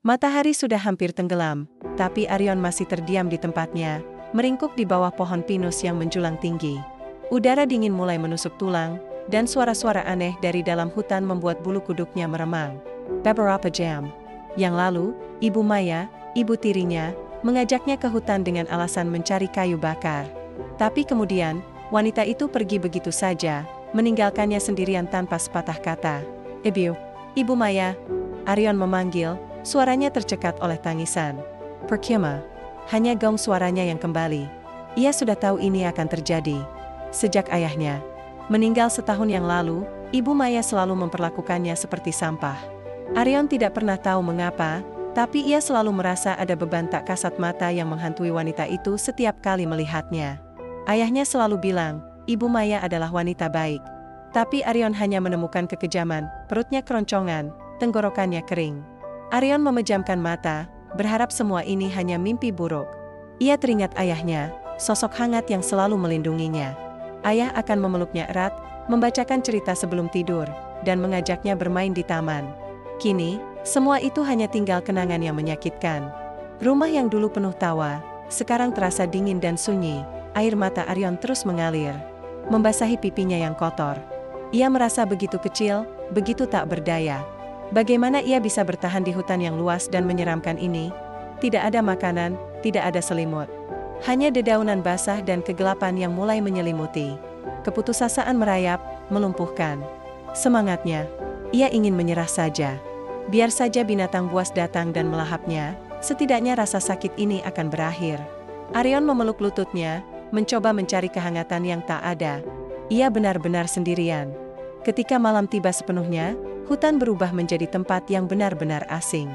Matahari sudah hampir tenggelam, tapi Arion masih terdiam di tempatnya, meringkuk di bawah pohon pinus yang menjulang tinggi. Udara dingin mulai menusuk tulang, dan suara-suara aneh dari dalam hutan membuat bulu kuduknya meremang. Beberapa jam yang lalu, Ibu Maya, ibu tirinya, mengajaknya ke hutan dengan alasan mencari kayu bakar. Tapi kemudian, wanita itu pergi begitu saja, meninggalkannya sendirian tanpa sepatah kata. Ibu Maya, Arion memanggil, suaranya tercekat oleh tangisan. Percuma. Hanya gong suaranya yang kembali. Ia sudah tahu ini akan terjadi. Sejak ayahnya meninggal setahun yang lalu, Ibu Maya selalu memperlakukannya seperti sampah. Arion tidak pernah tahu mengapa, tapi ia selalu merasa ada beban tak kasat mata yang menghantui wanita itu setiap kali melihatnya. Ayahnya selalu bilang, Ibu Maya adalah wanita baik. Tapi Arion hanya menemukan kekejaman, perutnya keroncongan, tenggorokannya kering. Arion memejamkan mata, berharap semua ini hanya mimpi buruk. Ia teringat ayahnya, sosok hangat yang selalu melindunginya. Ayah akan memeluknya erat, membacakan cerita sebelum tidur, dan mengajaknya bermain di taman. Kini, semua itu hanya tinggal kenangan yang menyakitkan. Rumah yang dulu penuh tawa, sekarang terasa dingin dan sunyi. Air mata Arion terus mengalir, membasahi pipinya yang kotor. Ia merasa begitu kecil, begitu tak berdaya. Bagaimana ia bisa bertahan di hutan yang luas dan menyeramkan ini? Tidak ada makanan, tidak ada selimut. Hanya dedaunan basah dan kegelapan yang mulai menyelimuti. Keputusasaan merayap, melumpuhkan semangatnya. Ia ingin menyerah saja. Biar saja binatang buas datang dan melahapnya, setidaknya rasa sakit ini akan berakhir. Arion memeluk lututnya, mencoba mencari kehangatan yang tak ada. Ia benar-benar sendirian. Ketika malam tiba sepenuhnya, hutan berubah menjadi tempat yang benar-benar asing.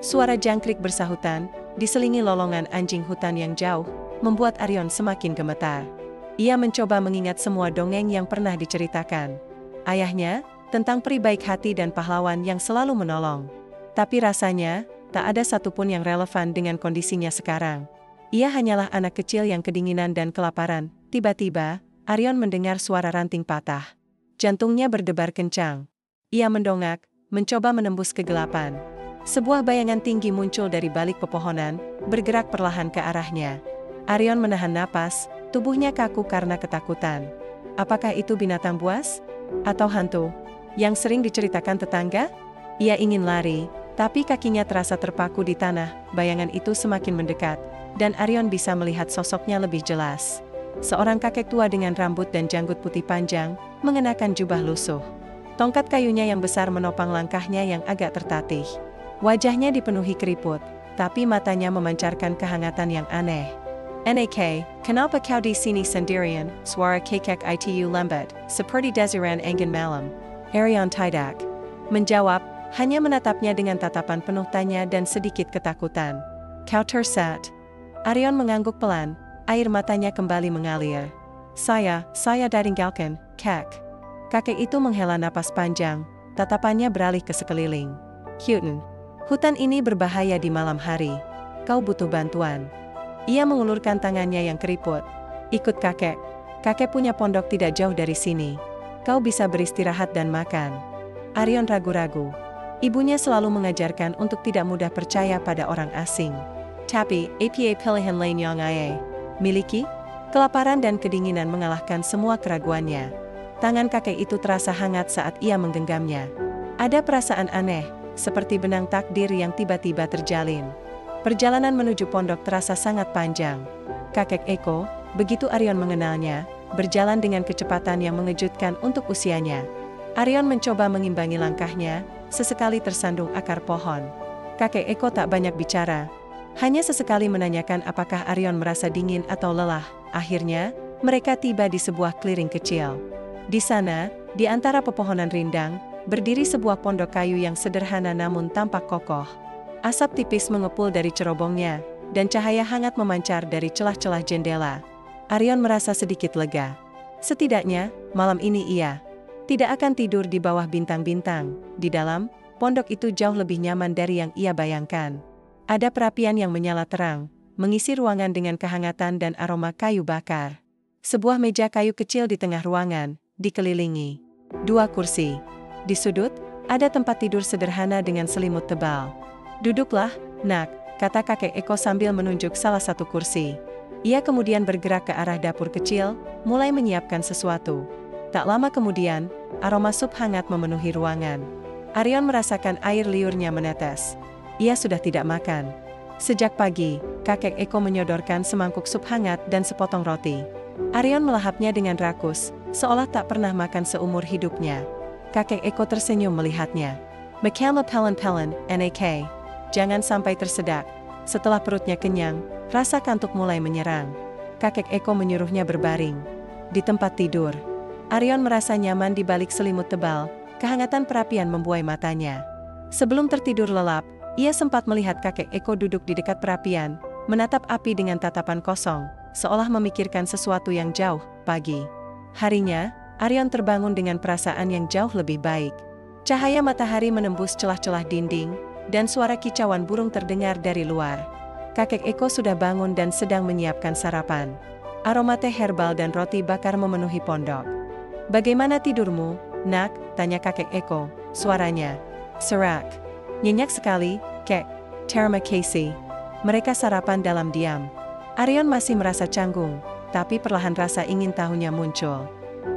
Suara jangkrik bersahutan, diselingi lolongan anjing hutan yang jauh, membuat Arion semakin gemetar. Ia mencoba mengingat semua dongeng yang pernah diceritakan ayahnya, tentang peri baik hati dan pahlawan yang selalu menolong. Tapi rasanya, tak ada satupun yang relevan dengan kondisinya sekarang. Ia hanyalah anak kecil yang kedinginan dan kelaparan. Tiba-tiba, Arion mendengar suara ranting patah. Jantungnya berdebar kencang. Ia mendongak, mencoba menembus kegelapan. Sebuah bayangan tinggi muncul dari balik pepohonan, bergerak perlahan ke arahnya. Arion menahan napas, tubuhnya kaku karena ketakutan. Apakah itu binatang buas? Atau hantu? Yang sering diceritakan tetangga? Ia ingin lari, tapi kakinya terasa terpaku di tanah. Bayangan itu semakin mendekat, dan Arion bisa melihat sosoknya lebih jelas. Seorang kakek tua dengan rambut dan janggut putih panjang, mengenakan jubah lusuh. Tongkat kayunya yang besar menopang langkahnya yang agak tertatih. Wajahnya dipenuhi keriput, tapi matanya memancarkan kehangatan yang aneh. Nak, kenapa kau di sini sendirian? Suara kakek itu lambat, seperti desiran angin malam. Arion tidak menjawab, hanya menatapnya dengan tatapan penuh tanya dan sedikit ketakutan. Kau tersesat. Arion mengangguk pelan. Air matanya kembali mengalir. Saya ditinggalkan, kek. Kakek itu menghela napas panjang, tatapannya beralih ke sekeliling. Hutan ini berbahaya di malam hari. Kau butuh bantuan. Ia mengulurkan tangannya yang keriput. Ikut kakek. Kakek punya pondok tidak jauh dari sini. Kau bisa beristirahat dan makan. Arion ragu-ragu. Ibunya selalu mengajarkan untuk tidak mudah percaya pada orang asing. Tapi, apa pilihan lain yang ia miliki? Kelaparan dan kedinginan mengalahkan semua keraguannya. Tangan kakek itu terasa hangat saat ia menggenggamnya. Ada perasaan aneh, seperti benang takdir yang tiba-tiba terjalin. Perjalanan menuju pondok terasa sangat panjang. Kakek Eko, begitu Arion mengenalnya, berjalan dengan kecepatan yang mengejutkan untuk usianya. Arion mencoba mengimbangi langkahnya, sesekali tersandung akar pohon. Kakek Eko tak banyak bicara. Hanya sesekali menanyakan apakah Arion merasa dingin atau lelah. Akhirnya, mereka tiba di sebuah clearing kecil. Di sana, di antara pepohonan rindang, berdiri sebuah pondok kayu yang sederhana namun tampak kokoh. Asap tipis mengepul dari cerobongnya, dan cahaya hangat memancar dari celah-celah jendela. Arion merasa sedikit lega. Setidaknya, malam ini ia tidak akan tidur di bawah bintang-bintang. Di dalam, pondok itu jauh lebih nyaman dari yang ia bayangkan. Ada perapian yang menyala terang, mengisi ruangan dengan kehangatan dan aroma kayu bakar. Sebuah meja kayu kecil di tengah ruangan, dikelilingi 2 kursi. Di sudut, ada tempat tidur sederhana dengan selimut tebal. Duduklah, nak, kata kakek Eko sambil menunjuk salah satu kursi. Ia kemudian bergerak ke arah dapur kecil, mulai menyiapkan sesuatu. Tak lama kemudian, aroma sup hangat memenuhi ruangan. Arion merasakan air liurnya menetes. Ia sudah tidak makan. Sejak pagi, kakek Eko menyodorkan semangkuk sup hangat dan sepotong roti. Arion melahapnya dengan rakus, seolah tak pernah makan seumur hidupnya. Kakek Eko tersenyum melihatnya. Makanlah pelan-pelan, nak. Jangan sampai tersedak. Setelah perutnya kenyang, rasa kantuk mulai menyerang. Kakek Eko menyuruhnya berbaring di tempat tidur. Arion merasa nyaman di balik selimut tebal, kehangatan perapian membuai matanya. Sebelum tertidur lelap, ia sempat melihat kakek Eko duduk di dekat perapian, menatap api dengan tatapan kosong, seolah memikirkan sesuatu yang jauh. Pagi harinya, Arion terbangun dengan perasaan yang jauh lebih baik. Cahaya matahari menembus celah-celah dinding, dan suara kicauan burung terdengar dari luar. Kakek Eko sudah bangun dan sedang menyiapkan sarapan. Aroma teh herbal dan roti bakar memenuhi pondok. "Bagaimana tidurmu, nak?" tanya kakek Eko, suaranya serak. "Nyenyak sekali, kek. Terima kasih." Mereka sarapan dalam diam. Arion masih merasa canggung, tapi perlahan rasa ingin tahunya muncul.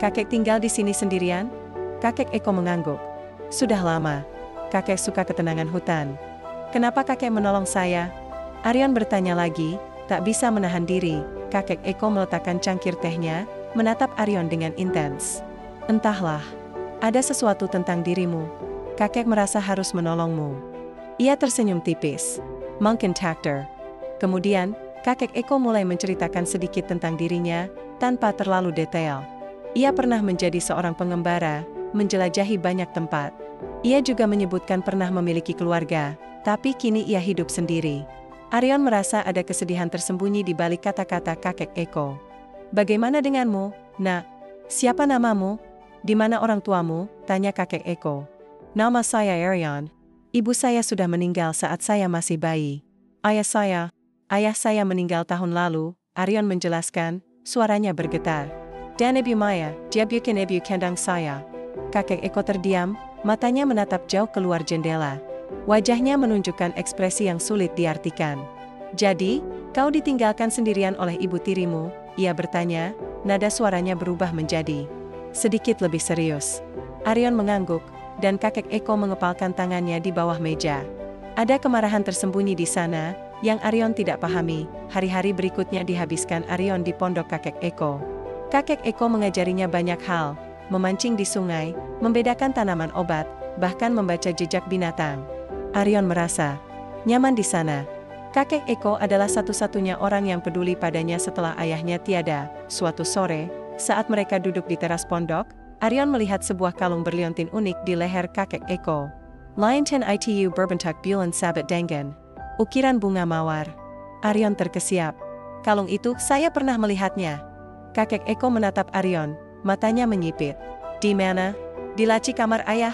"Kakek tinggal di sini sendirian?" Kakek Eko mengangguk. "Sudah lama. Kakek suka ketenangan hutan." "Kenapa kakek menolong saya?" Arion bertanya lagi, tak bisa menahan diri. Kakek Eko meletakkan cangkir tehnya, menatap Arion dengan intens. "Entahlah. Ada sesuatu tentang dirimu. Kakek merasa harus menolongmu." Ia tersenyum tipis. "Mungkin takdir." Kemudian, kakek Eko mulai menceritakan sedikit tentang dirinya, tanpa terlalu detail. Ia pernah menjadi seorang pengembara, menjelajahi banyak tempat. Ia juga menyebutkan pernah memiliki keluarga, tapi kini ia hidup sendiri. Arion merasa ada kesedihan tersembunyi di balik kata-kata kakek Eko. "Bagaimana denganmu, nak? Siapa namamu? Di mana orang tuamu?" tanya kakek Eko. "Nama saya Arion. Ibu saya sudah meninggal saat saya masih bayi. Ayah saya meninggal tahun lalu," Arion menjelaskan, suaranya bergetar. "Dan ibu Maya, dia bukan ibu kandung saya." Kakek Eko terdiam, matanya menatap jauh keluar jendela. Wajahnya menunjukkan ekspresi yang sulit diartikan. "Jadi, kau ditinggalkan sendirian oleh ibu tirimu?" ia bertanya, nada suaranya berubah menjadi sedikit lebih serius. Arion mengangguk, dan kakek Eko mengepalkan tangannya di bawah meja. Ada kemarahan tersembunyi di sana, yang Arion tidak pahami. Hari-hari berikutnya dihabiskan Arion di pondok kakek Eko. Kakek Eko mengajarinya banyak hal, memancing di sungai, membedakan tanaman obat, bahkan membaca jejak binatang. Arion merasa nyaman di sana. Kakek Eko adalah satu-satunya orang yang peduli padanya setelah ayahnya tiada. Suatu sore, saat mereka duduk di teras pondok, Arion melihat sebuah kalung berliontin unik di leher kakek Eko. "Liontin itu berbentuk bulan sabat dengan ukiran bunga mawar." Arion terkesiap. "Kalung itu, saya pernah melihatnya." Kakek Eko menatap Arion, matanya menyipit. "Di mana?" "Di laci kamar ayah."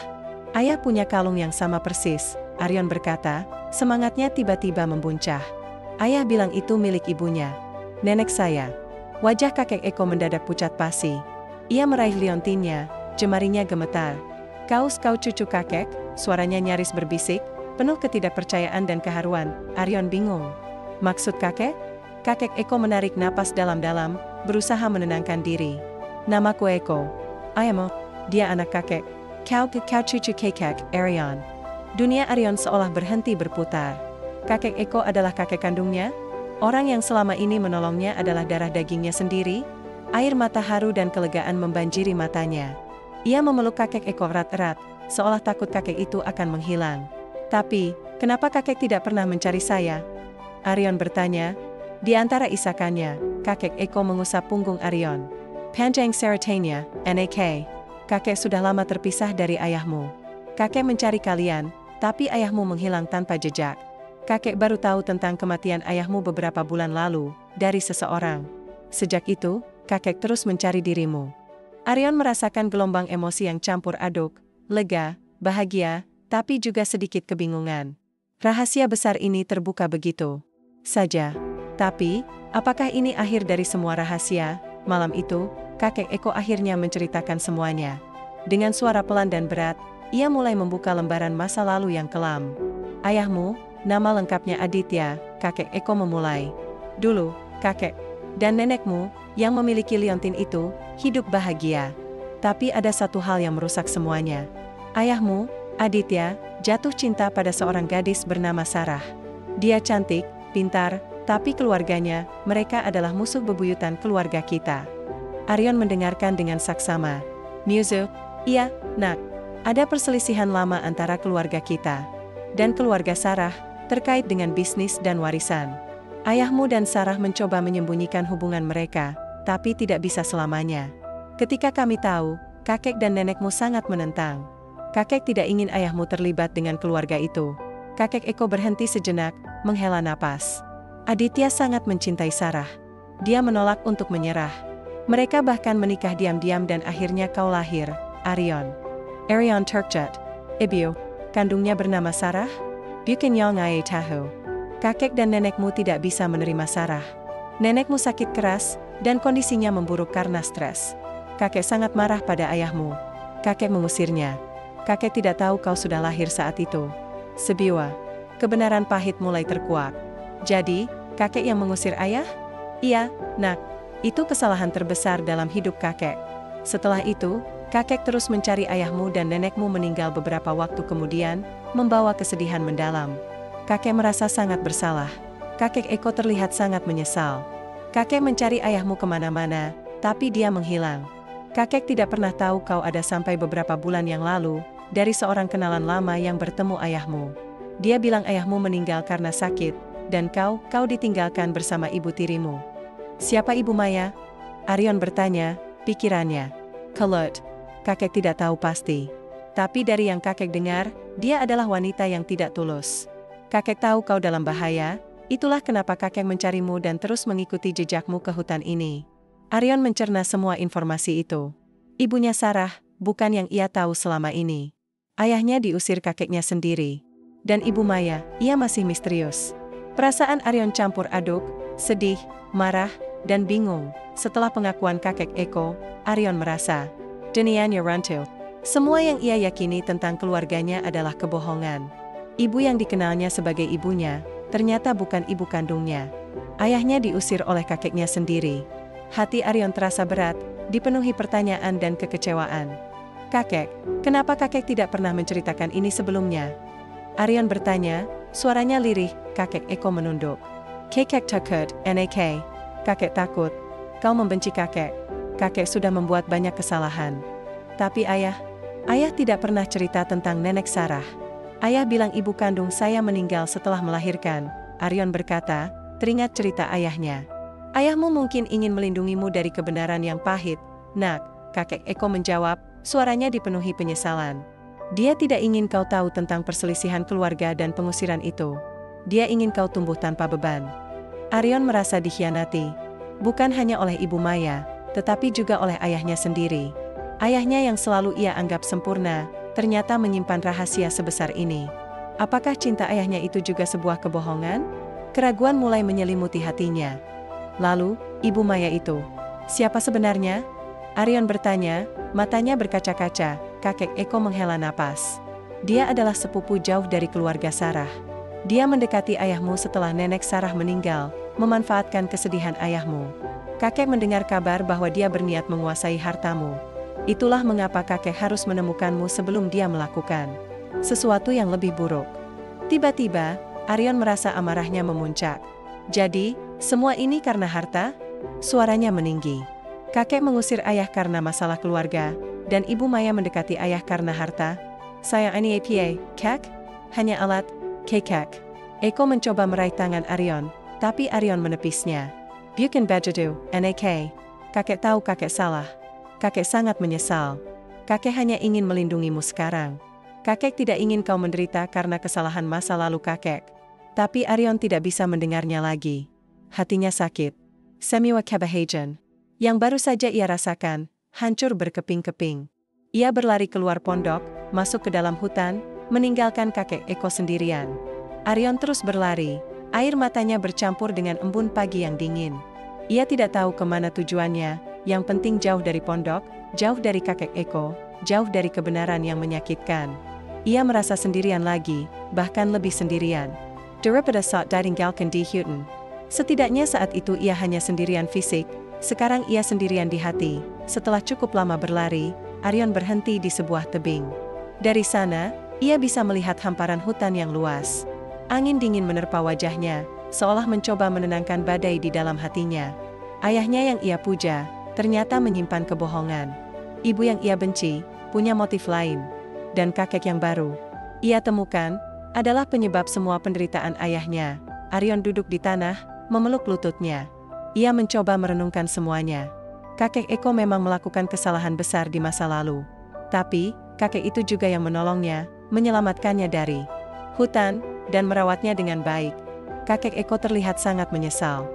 "Ayah punya kalung yang sama persis," Arion berkata, semangatnya tiba-tiba membuncah. "Ayah bilang itu milik ibunya." "Nenek saya." Wajah kakek Eko mendadak pucat pasi. Ia meraih liontinnya, jemarinya gemetar. Kau cucu kakek?" Suaranya nyaris berbisik, penuh ketidakpercayaan dan keharuan. Arion bingung. "Maksud kakek?" Kakek Eko menarik napas dalam-dalam, berusaha menenangkan diri. "Namaku Eko." "Ayahmu?" "Dia anak kakek." Kau cucu kakek, Arion." Dunia Arion seolah berhenti berputar. Kakek Eko adalah kakek kandungnya? Orang yang selama ini menolongnya adalah darah dagingnya sendiri? Air mata haru dan kelegaan membanjiri matanya. Ia memeluk kakek Eko erat-erat, seolah takut kakek itu akan menghilang. "Tapi, kenapa kakek tidak pernah mencari saya?" Arion bertanya. Di antara isakannya, kakek Eko mengusap punggung Arion. "Panjang ceritanya, nak. Kakek sudah lama terpisah dari ayahmu. Kakek mencari kalian, tapi ayahmu menghilang tanpa jejak. Kakek baru tahu tentang kematian ayahmu beberapa bulan lalu, dari seseorang. Sejak itu, kakek terus mencari dirimu." Arion merasakan gelombang emosi yang campur aduk, lega, bahagia, tapi juga sedikit kebingungan. Rahasia besar ini terbuka begitu saja. Tapi, apakah ini akhir dari semua rahasia? Malam itu, kakek Eko akhirnya menceritakan semuanya. Dengan suara pelan dan berat, ia mulai membuka lembaran masa lalu yang kelam. "Ayahmu, nama lengkapnya Aditya, kakek Eko memulai. Dulu, kakek dan nenekmu yang memiliki liontin itu hidup bahagia. Tapi ada satu hal yang merusak semuanya. Ayahmu, Aditya, jatuh cinta pada seorang gadis bernama Sarah. Dia cantik, pintar, tapi keluarganya, mereka adalah musuh bebuyutan keluarga kita. Aryon mendengarkan dengan saksama. Musuh? Iya, nak. Ada perselisihan lama antara keluarga kita dan keluarga Sarah, terkait dengan bisnis dan warisan. Ayahmu dan Sarah mencoba menyembunyikan hubungan mereka, tapi tidak bisa selamanya. Ketika kami tahu, kakek dan nenekmu sangat menentang. Kakek tidak ingin ayahmu terlibat dengan keluarga itu. Kakek Eko berhenti sejenak, menghela napas. Aditya sangat mencintai Sarah. Dia menolak untuk menyerah. Mereka bahkan menikah diam-diam dan akhirnya kau lahir, Aryon. Aryon Turkjat. Ibu, kandungnya bernama Sarah? Bukan yang ngai tahu. Kakek dan nenekmu tidak bisa menerima Sarah. Nenekmu sakit keras, dan kondisinya memburuk karena stres. Kakek sangat marah pada ayahmu. Kakek mengusirnya. Kakek tidak tahu kau sudah lahir saat itu. Sebiwa. Kebenaran pahit mulai terkuak. Jadi, kakek yang mengusir ayah? Iya, nak. Itu kesalahan terbesar dalam hidup kakek. Setelah itu, kakek terus mencari ayahmu dan nenekmu meninggal beberapa waktu kemudian, membawa kesedihan mendalam. Kakek merasa sangat bersalah. Kakek Eko terlihat sangat menyesal. Kakek mencari ayahmu kemana-mana, tapi dia menghilang. Kakek tidak pernah tahu kau ada sampai beberapa bulan yang lalu, dari seorang kenalan lama yang bertemu ayahmu. Dia bilang ayahmu meninggal karena sakit, dan kau ditinggalkan bersama ibu tirimu. Siapa Ibu Maya? Aryon bertanya, pikirannya kelut. Kakek tidak tahu pasti. Tapi dari yang kakek dengar, dia adalah wanita yang tidak tulus. Kakek tahu kau dalam bahaya, itulah kenapa kakek mencarimu dan terus mengikuti jejakmu ke hutan ini. Aryon mencerna semua informasi itu. Ibunya Sarah, bukan yang ia tahu selama ini. Ayahnya diusir kakeknya sendiri. Dan Ibu Maya, ia masih misterius. Perasaan Aryon campur aduk, sedih, marah, dan bingung. Setelah pengakuan kakek Eko, Aryon merasa, Denian Yarantu. Semua yang ia yakini tentang keluarganya adalah kebohongan. Ibu yang dikenalnya sebagai ibunya, ternyata bukan ibu kandungnya. Ayahnya diusir oleh kakeknya sendiri. Hati Aryon terasa berat, dipenuhi pertanyaan dan kekecewaan. Kakek, kenapa kakek tidak pernah menceritakan ini sebelumnya? Aryon bertanya, suaranya lirih. Kakek Eko menunduk. Kakek takut, nak. Kakek takut. Kau membenci kakek. Kakek sudah membuat banyak kesalahan. Tapi ayah tidak pernah cerita tentang nenek Sarah. Ayah bilang ibu kandung saya meninggal setelah melahirkan. Aryon berkata, teringat cerita ayahnya. Ayahmu mungkin ingin melindungimu dari kebenaran yang pahit, nak. Kakek Eko menjawab, suaranya dipenuhi penyesalan. Dia tidak ingin kau tahu tentang perselisihan keluarga dan pengusiran itu. Dia ingin kau tumbuh tanpa beban. Aryon merasa dikhianati. Bukan hanya oleh Ibu Maya, tetapi juga oleh ayahnya sendiri. Ayahnya yang selalu ia anggap sempurna, ternyata menyimpan rahasia sebesar ini. Apakah cinta ayahnya itu juga sebuah kebohongan? Keraguan mulai menyelimuti hatinya. Lalu, Ibu Maya itu, siapa sebenarnya? Aryon bertanya, matanya berkaca-kaca. Kakek Eko menghela napas. Dia adalah sepupu jauh dari keluarga Sarah. Dia mendekati ayahmu setelah nenek Sarah meninggal, memanfaatkan kesedihan ayahmu. Kakek mendengar kabar bahwa dia berniat menguasai hartamu. Itulah mengapa kakek harus menemukanmu sebelum dia melakukan sesuatu yang lebih buruk. Tiba-tiba, Aryon merasa amarahnya memuncak. Jadi, semua ini karena harta? Suaranya meninggi. Kakek mengusir ayah karena masalah keluarga, dan Ibu Maya mendekati ayah karena harta. Saya ini apa, kek? Hanya alat, kek. Eko mencoba meraih tangan Aryon, tapi Aryon menepisnya. Bukan bajudu, nak. Kakek tahu kakek salah. Kakek sangat menyesal. Kakek hanya ingin melindungimu sekarang. Kakek tidak ingin kau menderita karena kesalahan masa lalu kakek. Tapi Aryon tidak bisa mendengarnya lagi. Hatinya sakit. Semiwa kebahagiaan yang baru saja ia rasakan, hancur berkeping-keping. Ia berlari keluar pondok, masuk ke dalam hutan, meninggalkan kakek Eko sendirian. Aryon terus berlari, air matanya bercampur dengan embun pagi yang dingin. Ia tidak tahu kemana tujuannya, yang penting jauh dari pondok, jauh dari kakek Eko, jauh dari kebenaran yang menyakitkan. Ia merasa sendirian lagi, bahkan lebih sendirian. daripada saat ditinggalkan di hutan. Setidaknya saat itu ia hanya sendirian fisik, sekarang ia sendirian di hati. Setelah cukup lama berlari, Arion berhenti di sebuah tebing. Dari sana, ia bisa melihat hamparan hutan yang luas. Angin dingin menerpa wajahnya, seolah mencoba menenangkan badai di dalam hatinya. Ayahnya yang ia puja, ternyata menyimpan kebohongan. Ibu yang ia benci, punya motif lain. Dan kakek yang baru ia temukan, adalah penyebab semua penderitaan ayahnya. Arion duduk di tanah, memeluk lututnya. Ia mencoba merenungkan semuanya. Kakek Eko memang melakukan kesalahan besar di masa lalu. Tapi, kakek itu juga yang menolongnya, menyelamatkannya dari hutan, dan merawatnya dengan baik. Kakek Eko terlihat sangat menyesal.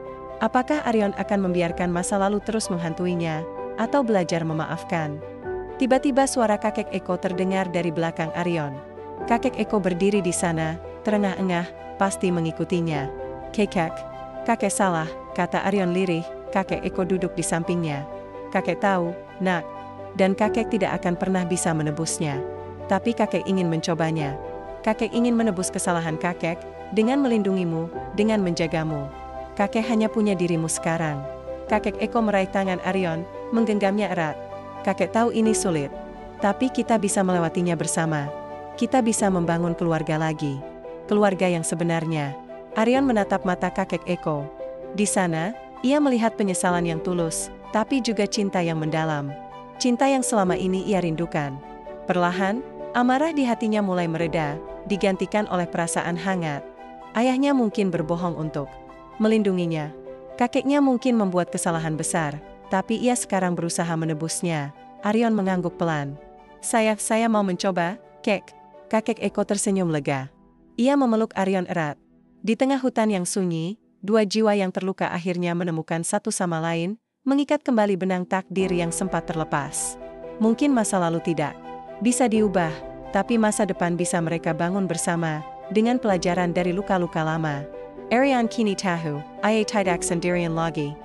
Apakah Arion akan membiarkan masa lalu terus menghantuinya, atau belajar memaafkan? Tiba-tiba suara kakek Eko terdengar dari belakang Arion. Kakek Eko berdiri di sana, terengah-engah, pasti mengikutinya. Kakek salah, kata Arion lirih. Kakek Eko duduk di sampingnya. Kakek tahu, nak, dan kakek tidak akan pernah bisa menebusnya. Tapi kakek ingin mencobanya. Kakek ingin menebus kesalahan kakek, dengan melindungimu, dengan menjagamu. Kakek hanya punya dirimu sekarang. Kakek Eko meraih tangan Arion, menggenggamnya erat. Kakek tahu ini sulit. Tapi kita bisa melewatinya bersama. Kita bisa membangun keluarga lagi. Keluarga yang sebenarnya. Arion menatap mata kakek Eko. Di sana, ia melihat penyesalan yang tulus, tapi juga cinta yang mendalam. Cinta yang selama ini ia rindukan. Perlahan, amarah di hatinya mulai mereda, digantikan oleh perasaan hangat. Ayahnya mungkin berbohong untuk melindunginya. Kakeknya mungkin membuat kesalahan besar, tapi ia sekarang berusaha menebusnya. Arion mengangguk pelan. Saya mau mencoba, kek. Kakek Eko tersenyum lega. Ia memeluk Arion erat. Di tengah hutan yang sunyi, dua jiwa yang terluka akhirnya menemukan satu sama lain, mengikat kembali benang takdir yang sempat terlepas. Mungkin masa lalu tidak bisa diubah, tapi masa depan bisa mereka bangun bersama, dengan pelajaran dari luka-luka lama. Arion kini tahu, ia tidak sendirian lagi.